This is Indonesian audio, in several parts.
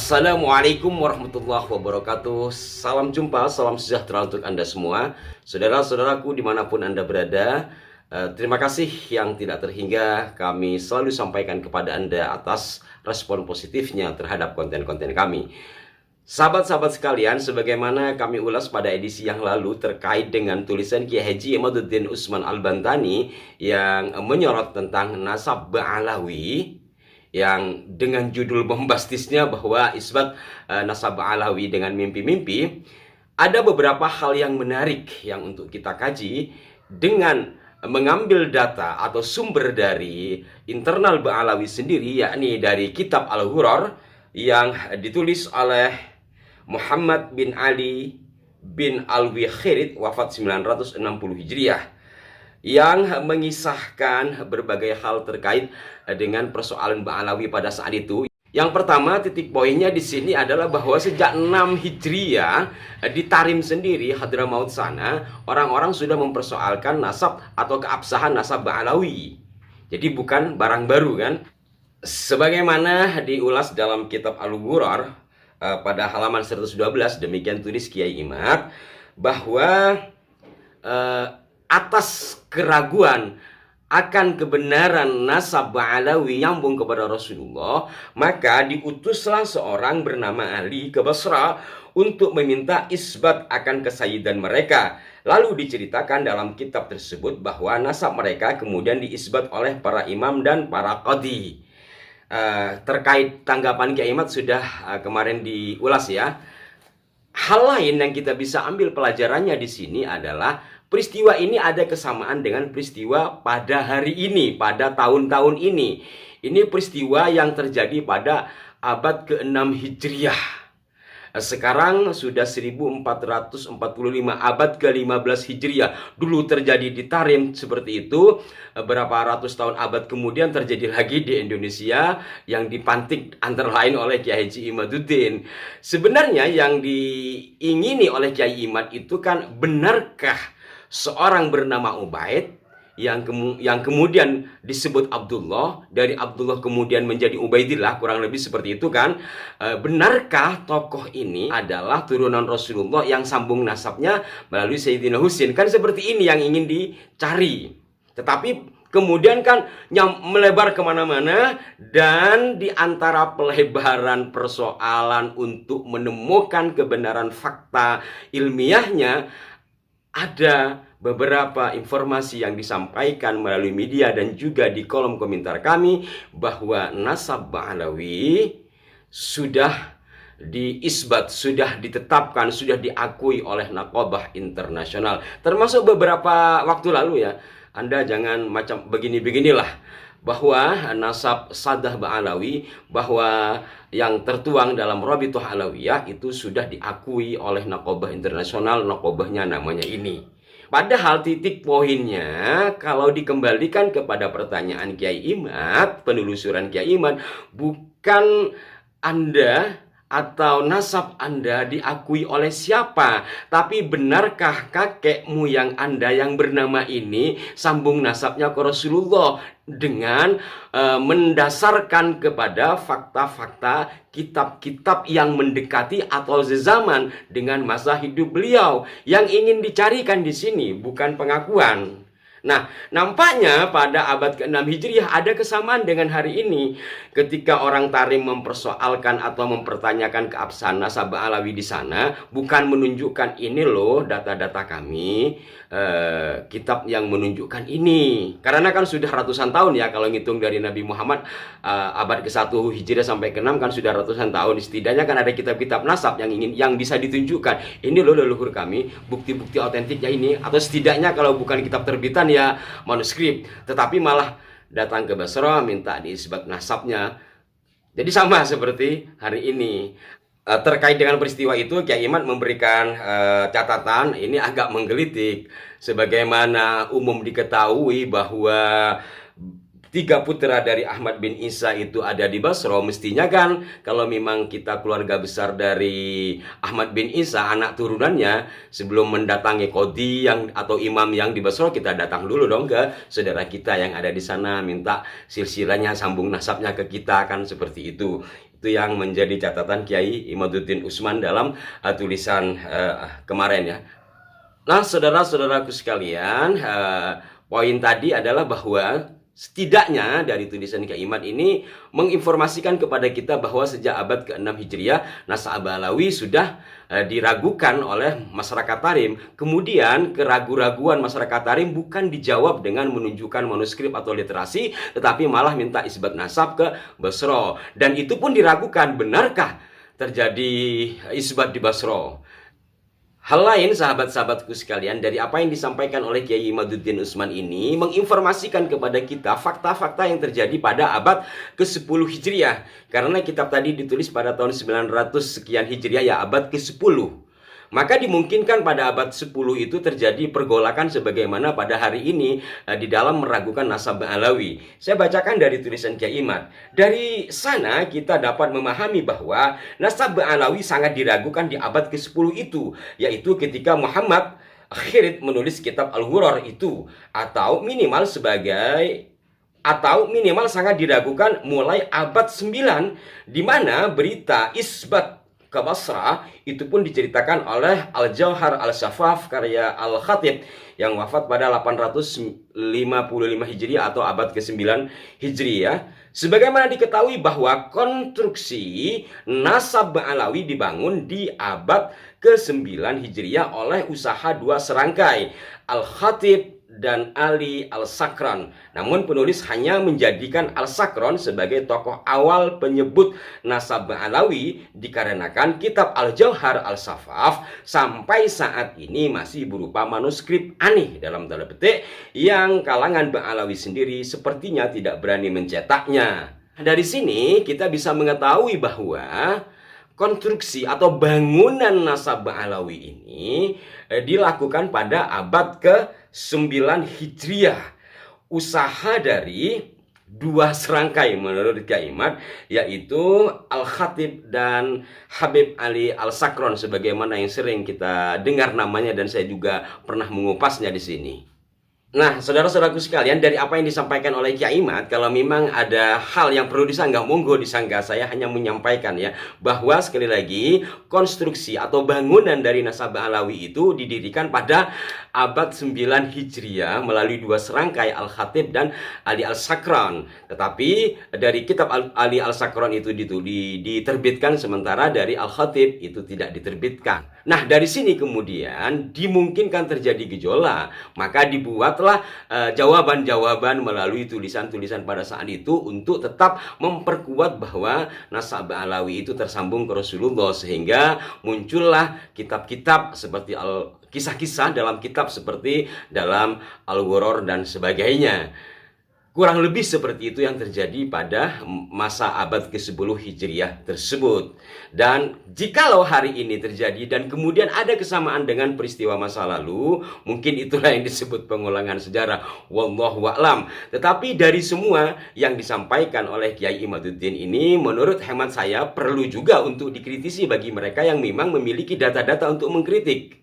Assalamualaikum warahmatullahi wabarakatuh. Salam jumpa, salam sejahtera untuk Anda semua, saudara-saudaraku dimanapun Anda berada. Terima kasih yang tidak terhingga kami selalu sampaikan kepada Anda atas respon positifnya terhadap konten-konten kami. Sahabat-sahabat sekalian, sebagaimana kami ulas pada edisi yang lalu terkait dengan tulisan Kiai Haji Imaduddin Utsman Al-Bantani yang menyorot tentang nasab Ba'alawi, yang dengan judul bombastisnya bahwa isbat nasab Alawi dengan mimpi-mimpi, ada beberapa hal yang menarik yang untuk kita kaji dengan mengambil data atau sumber dari internal Ba'alawi sendiri, yakni dari kitab Al-Ghurar yang ditulis oleh Muhammad bin Ali bin Alwi-Khirid wafat 960 Hijriah, yang mengisahkan berbagai hal terkait dengan persoalan Ba'alawi pada saat itu. Yang pertama, titik poinnya di sini adalah bahwa sejak 6 Hijriah di Tarim sendiri, Hadramaut sana, orang-orang sudah mempersoalkan nasab atau keabsahan nasab Ba'alawi. Jadi bukan barang baru kan? Sebagaimana diulas dalam kitab Al-Ghurar pada halaman 112, demikian tulis Kiai Imad, bahwa atas keraguan akan kebenaran nasab Ba'alawi nyambung kepada Rasulullah, maka diutuslah seorang bernama Ali ke Basra untuk meminta isbat akan kesayidan mereka. Lalu diceritakan dalam kitab tersebut bahwa nasab mereka kemudian diisbat oleh para imam dan para qadhi. Terkait tanggapan Kiai Imad sudah kemarin diulas ya. Hal lain yang kita bisa ambil pelajarannya di sini adalah peristiwa ini ada kesamaan dengan peristiwa pada hari ini, pada tahun-tahun ini. Ini peristiwa yang terjadi pada abad ke-6 Hijriah. Sekarang sudah 1445, abad ke-15 Hijriah. Dulu terjadi di Tarim seperti itu. Berapa ratus tahun abad kemudian terjadi lagi di Indonesia yang dipantik antara lain oleh Kiai Haji Imaduddin. Sebenarnya yang diingini oleh Kiai Imad itu kan, benarkah seorang bernama Ubaid yang kemudian disebut Abdullah, dari Abdullah kemudian menjadi Ubaidillah, kurang lebih seperti itu kan? Benarkah tokoh ini adalah turunan Rasulullah yang sambung nasabnya melalui Sayyidina Husain? Kan seperti ini yang ingin dicari. Tetapi kemudian kan melebar kemana-mana, dan di antara pelebaran persoalan untuk menemukan kebenaran fakta ilmiahnya, ada beberapa informasi yang disampaikan melalui media dan juga di kolom komentar kami bahwa nasab Ba'alawi sudah diisbat, sudah ditetapkan, sudah diakui oleh Naqabah Internasional. Termasuk beberapa waktu lalu ya. Anda jangan macam begini-beginilah, bahwa nasab Sadah Ba'alawi, bahwa yang tertuang dalam Rabithah Alawiyah itu sudah diakui oleh Naqabah Internasional, Naqabahnya namanya ini. Padahal titik poinnya, kalau dikembalikan kepada pertanyaan Kiai Imad, penelusuran Kiai Imad, bukan Anda atau nasab Anda diakui oleh siapa, tapi benarkah kakek moyang Anda yang bernama ini sambung nasabnya ke Rasulullah dengan mendasarkan kepada fakta-fakta kitab-kitab yang mendekati atau sezaman dengan masa hidup beliau. Yang ingin dicarikan di sini bukan pengakuan. Nah, nampaknya pada abad ke-6 Hijriah ada kesamaan dengan hari ini. Ketika orang Tarim mempersoalkan atau mempertanyakan keabsahan nasab Ba'alawi di sana, bukan menunjukkan ini loh data-data kami, kitab yang menunjukkan ini. Karena kan sudah ratusan tahun ya, kalau ngitung dari Nabi Muhammad abad ke-1 Hijriah sampai ke-6 kan sudah ratusan tahun. Setidaknya kan ada kitab-kitab nasab yang bisa ditunjukkan. Ini loh leluhur kami, bukti-bukti otentiknya ini. Atau setidaknya kalau bukan kitab terbitan ya manuskrip, tetapi malah datang ke Basra minta diisbat nasabnya. Jadi sama seperti hari ini. Terkait dengan peristiwa itu, Kiai Imad memberikan catatan ini agak menggelitik. Sebagaimana umum diketahui bahwa 3 putra dari Ahmad bin Isa itu ada di Basra. Mestinya kan kalau memang kita keluarga besar dari Ahmad bin Isa, anak turunannya, sebelum mendatangi qadhi atau imam yang di Basra, kita datang dulu dong ke saudara kita yang ada di sana, minta silsilahnya, sambung nasabnya ke kita, kan seperti itu. Itu yang menjadi catatan Kiai Imaduddin Utsman dalam tulisan kemarin ya. Nah, saudara-saudaraku sekalian, poin tadi adalah bahwa setidaknya dari tulisan Kiai Imad ini menginformasikan kepada kita bahwa sejak abad ke-6 Hijriah, Nasab Alawi sudah diragukan oleh masyarakat Tarim. Kemudian keraguan-raguan masyarakat Tarim bukan dijawab dengan menunjukkan manuskrip atau literasi, tetapi malah minta isbat nasab ke Basra. Dan itu pun diragukan, benarkah terjadi isbat di Basra? Hal lain, sahabat-sahabatku sekalian, dari apa yang disampaikan oleh Kiai Imaduddin Utsman ini menginformasikan kepada kita fakta-fakta yang terjadi pada abad ke-10 Hijriah. Karena kitab tadi ditulis pada tahun 900 sekian Hijriah, ya abad ke-10. Maka dimungkinkan pada abad 10 itu terjadi pergolakan sebagaimana pada hari ini di dalam meragukan nasab Alawi. Saya bacakan dari tulisan Kiai Imad. Dari sana kita dapat memahami bahwa nasab Alawi sangat diragukan di abad ke-10 itu, yaitu ketika Muhammad Khirid menulis kitab Al-Ghurar itu, atau minimal sangat diragukan mulai abad 9, di mana berita isbat ke Basra itu pun diceritakan oleh Al-Jauhar Al-Safaf karya Al-Khatib yang wafat pada 855 Hijriah atau abad ke-9 Hijriah. Sebagaimana diketahui bahwa konstruksi nasab Alawi dibangun di abad ke-9 Hijriah oleh usaha dua serangkai, Al-Khatib dan Ali Al-Sakran. Namun penulis hanya menjadikan Al-Sakran sebagai tokoh awal penyebut nasab Alawi dikarenakan kitab Al-Jauhar Al-Safaf sampai saat ini masih berupa manuskrip aneh dalam tanda petik yang kalangan Alawi sendiri sepertinya tidak berani mencetaknya. Dari sini kita bisa mengetahui bahwa konstruksi atau bangunan nasab Alawi ini dilakukan pada abad ke-9 Hijriah. Usaha dari dua serangkai menurut Kiai Imad, yaitu Al-Khatib dan Habib Ali Al-Sakron sebagaimana yang sering kita dengar namanya dan saya juga pernah mengupasnya di sini. Nah, saudara-saudaraku sekalian, dari apa yang disampaikan oleh Kiai Imad, kalau memang ada hal yang perlu disanggah, monggo disanggah. Saya hanya menyampaikan ya, bahwa sekali lagi konstruksi atau bangunan dari nasab Alawi itu didirikan pada abad 9 Hijriah melalui dua serangkai, Al-Khatib dan Ali Al-Sakran. Tetapi dari kitab Ali Al-Sakran itu diterbitkan, sementara dari Al-Khatib itu tidak diterbitkan. Nah, dari sini kemudian dimungkinkan terjadi gejolak, maka dibuatlah jawaban-jawaban melalui tulisan-tulisan pada saat itu untuk tetap memperkuat bahwa nasab Alawi itu tersambung ke Rasulullah, sehingga muncullah kitab-kitab seperti kisah-kisah dalam kitab seperti dalam Al-Ghurar dan sebagainya. Kurang lebih seperti itu yang terjadi pada masa abad ke-10 Hijriah tersebut. Dan jikalau hari ini terjadi dan kemudian ada kesamaan dengan peristiwa masa lalu, mungkin itulah yang disebut pengulangan sejarah. Wallahu a'lam. Tetapi dari semua yang disampaikan oleh Kiai Imaduddin ini, menurut hemat saya perlu juga untuk dikritisi bagi mereka yang memang memiliki data-data untuk mengkritik.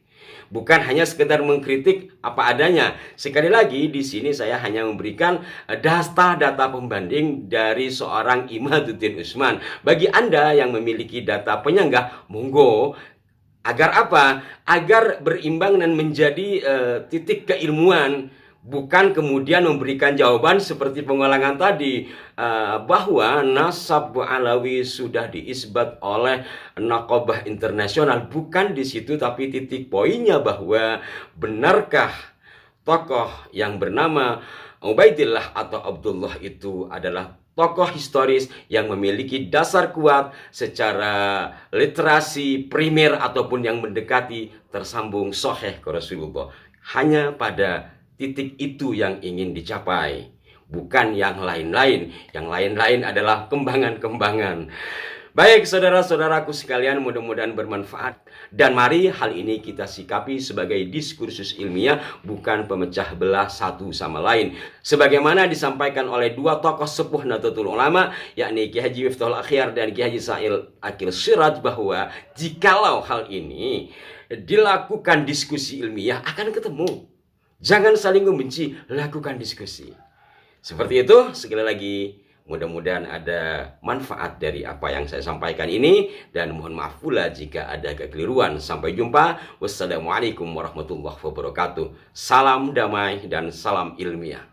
Bukan hanya sekedar mengkritik apa adanya. Sekali lagi di sini saya hanya memberikan data-data pembanding dari seorang Imaduddin Utsman. Bagi Anda yang memiliki data penyanggah, monggo. Agar apa? Agar berimbang dan menjadi titik keilmuan. Bukan kemudian memberikan jawaban seperti pengulangan tadi, bahwa nasab Alawi sudah diisbat oleh Naqabah Internasional. Bukan di situ, tapi titik poinnya bahwa benarkah tokoh yang bernama Ubaidillah atau Abdullah itu adalah tokoh historis yang memiliki dasar kuat secara literasi primer ataupun yang mendekati tersambung sahih ke Rasulullah. Hanya pada titik itu yang ingin dicapai, bukan yang lain-lain. Yang lain-lain adalah kembangan-kembangan. Baik saudara-saudaraku sekalian, mudah-mudahan bermanfaat. Dan mari hal ini kita sikapi sebagai diskursus ilmiah, bukan pemecah belah satu sama lain. Sebagaimana disampaikan oleh dua tokoh sepuh Nahdlatul Ulama, yakni Kiai Haji Miftahul Akhyar dan Kiai Haji Sa'il Akil Siraj, bahwa jikalau hal ini dilakukan diskusi ilmiah akan ketemu. Jangan saling membenci, lakukan diskusi. Seperti itu, sekali lagi Mudah-mudahan ada manfaat dari apa yang saya sampaikan ini, dan mohon maaf pula jika ada kekeliruan. Sampai jumpa. Wassalamualaikum warahmatullahi wabarakatuh. Salam damai dan salam ilmiah.